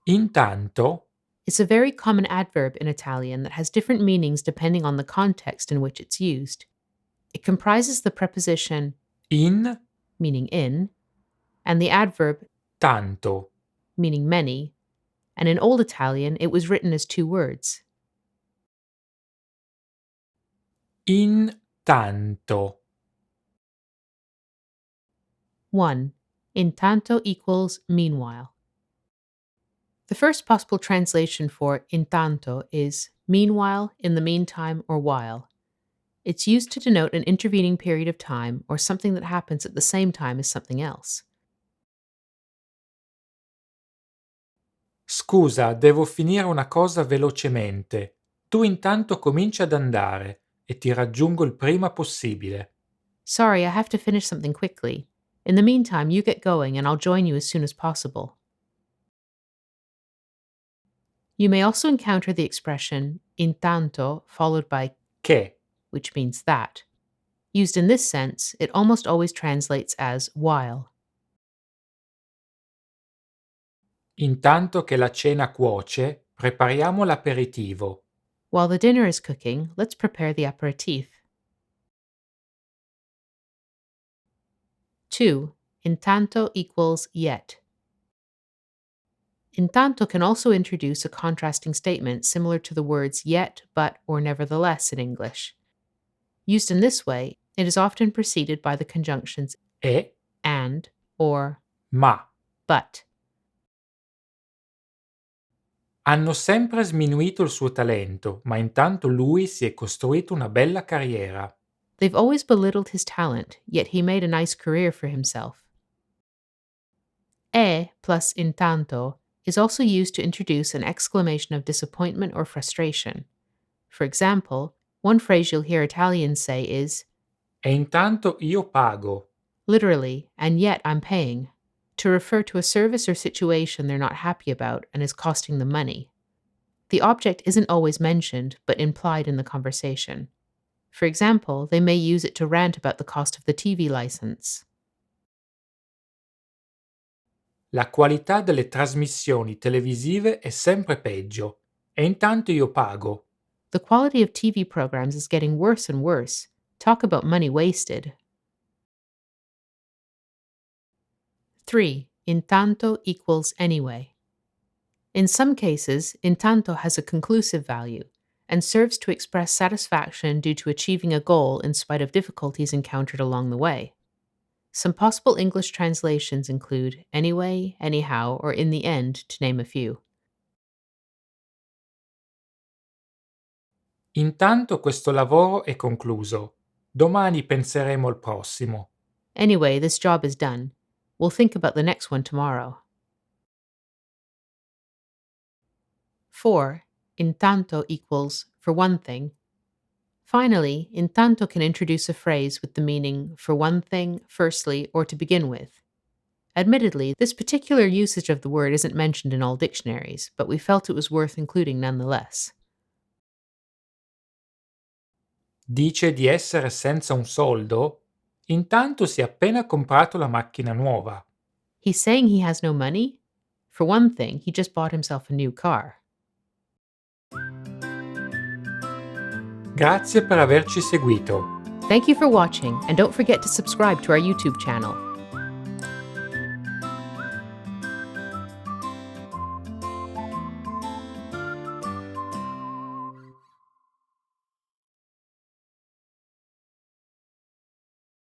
Intanto, is a very common adverb in Italian that has different meanings depending on the context in which it's used. It comprises the preposition in meaning in, and the adverb tanto, meaning many, and in Old Italian it was written as two words. intanto, 1. Intanto equals meanwhile. The first possible translation for intanto is meanwhile, in the meantime, or while. It's used to denote an intervening period of time or something that happens at the same time as something else. Scusa, devo finire una cosa velocemente. Tu intanto comincia ad andare e ti raggiungo il prima possibile. Sorry, I have to finish something quickly. In the meantime, you get going and I'll join you as soon as possible. You may also encounter the expression intanto followed by Che, which means that. Used in this sense, it almost always translates as while. intanto che la cena cuoce, prepariamo l'aperitivo. While the dinner is cooking, let's prepare the aperitif. 2. Intanto equals yet. Intanto can also introduce a contrasting statement similar to the words yet, but, or nevertheless in English. Used in this way, it is often preceded by the conjunctions E, and or ma. but. Hanno sempre sminuito il suo talento, ma intanto lui si è costruito una bella carriera. They've always belittled his talent, yet he made a nice career for himself. E plus intanto is also used to introduce an exclamation of disappointment or frustration. For example, one phrase you'll hear Italians say is, E intanto io pago. literally, and yet I'm paying, to refer to a service or situation they're not happy about and is costing them money. The object isn't always mentioned, but implied in the conversation. For example, they may use it to rant about the cost of the TV license. La qualità delle trasmissioni televisive è sempre peggio. E intanto io pago. The quality of TV programs is getting worse and worse. Talk about money wasted. 3. Intanto equals anyway. In some cases, intanto has a conclusive value and serves to express satisfaction due to achieving a goal in spite of difficulties encountered along the way. Some possible English translations include anyway, anyhow, or in the end, to name a few. Intanto questo lavoro è concluso. Domani penseremo al prossimo. Anyway, this job is done. We'll think about the next one tomorrow. 4. Intanto equals for one thing. Finally, intanto can introduce a phrase with the meaning for one thing, firstly, or to begin with. Admittedly, this particular usage of the word isn't mentioned in all dictionaries, but we felt it was worth including nonetheless. Dice di essere senza un soldo? Intanto si è appena comprato la macchina nuova. He's saying he has no money? For one thing, he just bought himself a new car. Grazie per averci seguito. Thank you for watching, and don't forget to subscribe to our YouTube channel.